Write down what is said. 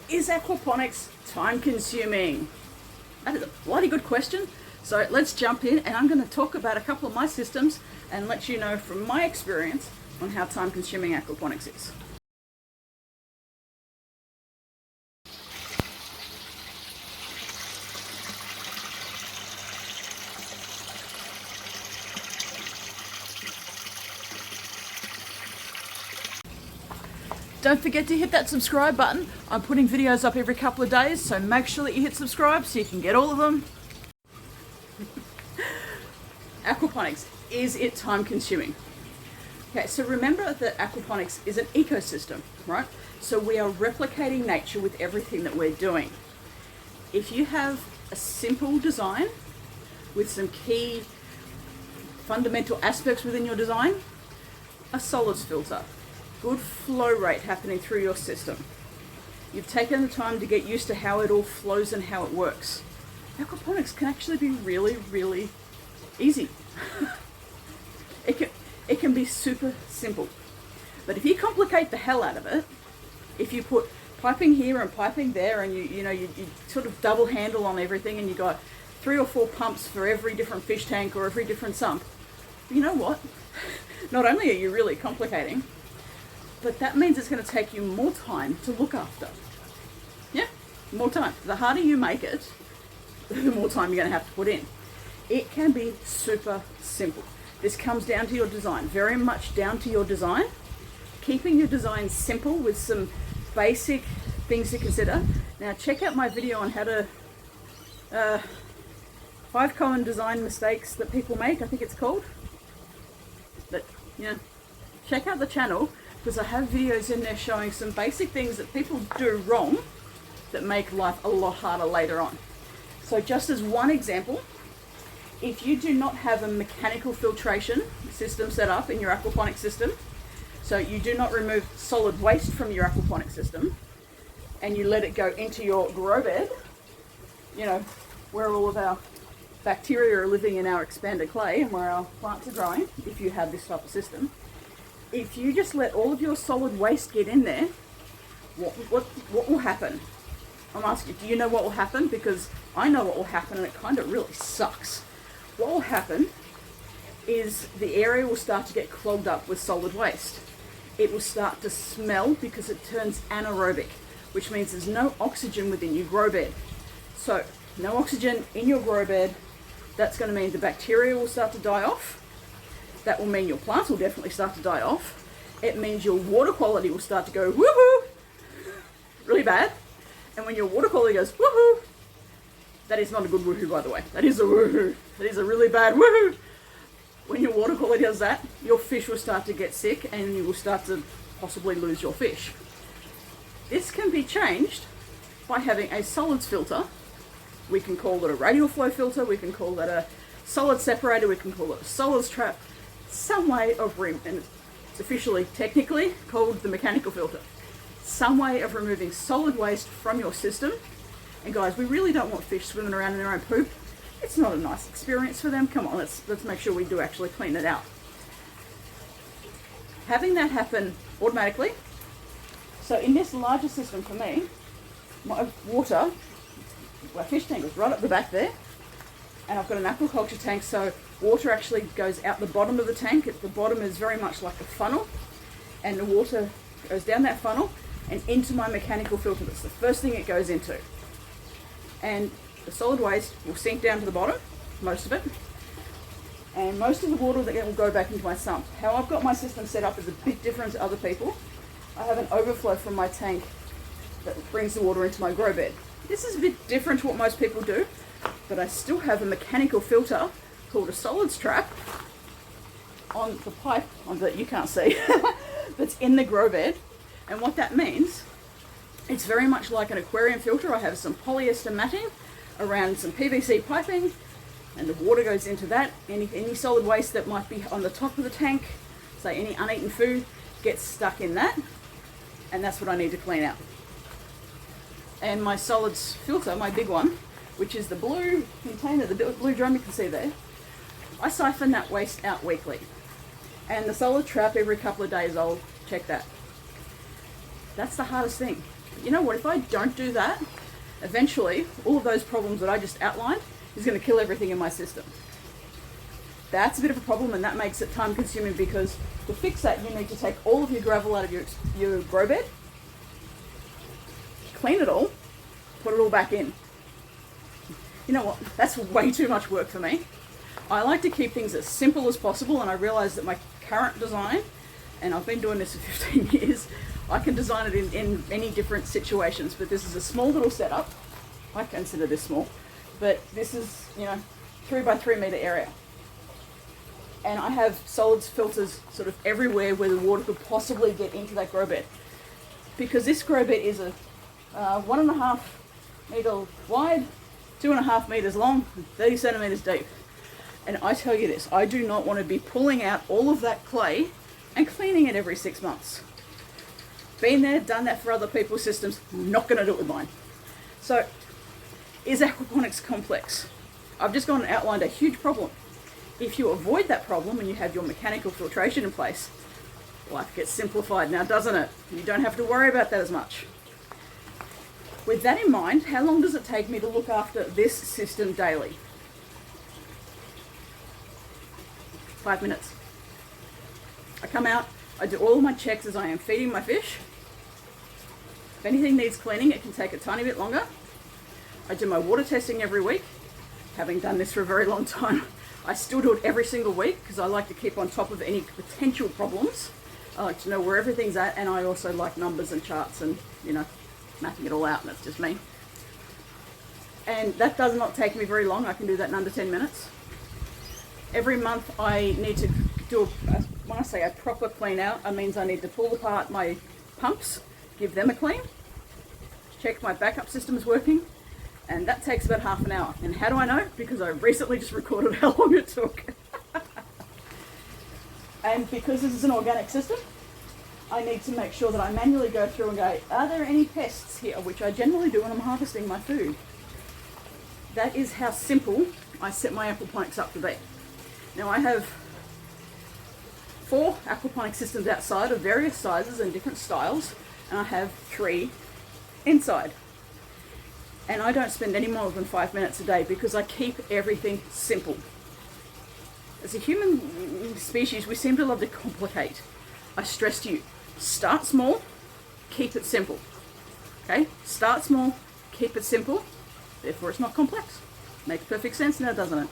Is aquaponics time consuming? That is a bloody good question. So let's jump in, and I'm going to talk about a couple of my systems and let you know from my experience on how time consuming aquaponics is. Don't forget to hit that subscribe button. I'm putting videos up every couple of days, so make sure that you hit subscribe so you can get all of them. Aquaponics, is it time consuming? Okay, so remember that aquaponics is an ecosystem, right? So we are replicating nature with everything that we're doing. If you have a simple design with some key fundamental aspects within your design, a solids filter, good flow rate happening through your system. You've taken the time to get used to how it all flows and how it works. Aquaponics can actually be really, really easy. It can be super simple. But if you complicate the hell out of it, if you put piping here and piping there, and you sort of double handle on everything, and you got 3 or 4 pumps for every different fish tank or every different sump, you know what? Not only are you really complicating, but that means it's going to take you more time to look after. Yeah, more time. The harder you make it, the more time you're going to have to put in. It can be super simple. This comes down to your design, very much down to your design. Keeping your design simple with some basic things to consider. Now check out my video on how to 5 common design mistakes that people make, I think it's called. But check out the channel, because I have videos in there showing some basic things that people do wrong that make life a lot harder later on. So just as one example, if you do not have a mechanical filtration system set up in your aquaponic system, so you do not remove solid waste from your aquaponic system, and you let it go into your grow bed, where all of our bacteria are living in our expanded clay and where our plants are growing, if you have this type of system, if you just let all of your solid waste get in there, what will happen? I'm asking you, do you know what will happen? Because I know what will happen, and it kind of really sucks. What will happen is the area will start to get clogged up with solid waste. It will start to smell because it turns anaerobic, which means there's no oxygen within your grow bed. So no oxygen in your grow bed, that's going to mean the bacteria will start to die off. That will mean your plants will definitely start to die off. It means your water quality will start to go woohoo, really bad. And when your water quality goes woohoo, that is not a good woohoo, by the way. That is a woohoo. That is a really bad woohoo. When your water quality does that, your fish will start to get sick, and you will start to possibly lose your fish. This can be changed by having a solids filter. We can call it a radial flow filter. We can call that a solid separator. We can call it a solids trap. Some way of and it's officially, technically called the mechanical filter. Some way of removing solid waste from your system. And guys, we really don't want fish swimming around in their own poop. It's not a nice experience for them. Come on, let's make sure we do actually clean it out. Having that happen automatically. So in this larger system for me, my water, my fish tank is right up the back there, and I've got an aquaculture tank, so water actually goes out the bottom of the tank. The bottom is very much like a funnel, and the water goes down that funnel and into my mechanical filter. That's the first thing it goes into. And the solid waste will sink down to the bottom, most of it, and most of the water that will go back into my sump. How I've got my system set up is a bit different to other people. I have an overflow from my tank that brings the water into my grow bed. This is a bit different to what most people do, but I still have a mechanical filter called a solids trap on the pipe that you can't see that's in the grow bed. And what that means, it's very much like an aquarium filter. I have some polyester matting around some PVC piping, and the water goes into that. Any solid waste that might be on the top of the tank, say any uneaten food, gets stuck in that, and that's what I need to clean out. And my solids filter, my big one, which is the blue container, the blue drum you can see there, I siphon that waste out weekly. And the solid trap, every couple of days I'll check that. That's the hardest thing. You know what, if I don't do that, eventually all of those problems that I just outlined is going to kill everything in my system. That's a bit of a problem, and that makes it time consuming, because to fix that you need to take all of your gravel out of your grow bed, clean it all, put it all back in. You know what, that's way too much work for me. I like to keep things as simple as possible, and I realize that my current design, and I've been doing this for 15 years, I can design it in many different situations, but this is a small little setup. I consider this small, but this is, 3 by 3 meter area. And I have solids filters sort of everywhere where the water could possibly get into that grow bed. Because this grow bed is a 1.5 meter wide, 2.5 meters long, and 30 centimeters deep. And I tell you this, I do not want to be pulling out all of that clay and cleaning it every 6 months. Been there, done that for other people's systems, not going to do it with mine. So, is aquaponics complex? I've just gone and outlined a huge problem. If you avoid that problem and you have your mechanical filtration in place, life gets simplified now, doesn't it? You don't have to worry about that as much. With that in mind, how long does it take me to look after this system daily? 5 minutes. I come out, I do all of my checks as I am feeding my fish. If anything needs cleaning, it can take a tiny bit longer. I do my water testing every week. Having done this for a very long time, I still do it every single week because I like to keep on top of any potential problems. I like to know where everything's at, and I also like numbers and charts and, mapping it all out, and that's just me. And that does not take me very long. I can do that in under 10 minutes. Every month I need to do, when I say a proper clean out, it means I need to pull apart my pumps, give them a clean, check my backup system is working, and that takes about half an hour. And how do I know? Because I recently just recorded how long it took. And because this is an organic system, I need to make sure that I manually go through and go, are there any pests here? Which I generally do when I'm harvesting my food. That is how simple I set my aquaponics up to be. Now I have 4 aquaponic systems outside of various sizes and different styles, and I have 3 inside. And I don't spend any more than 5 minutes a day because I keep everything simple. As a human species, we seem to love to complicate. I stress to you, start small, keep it simple. Okay? Start small, keep it simple, therefore it's not complex. Makes perfect sense now, doesn't it?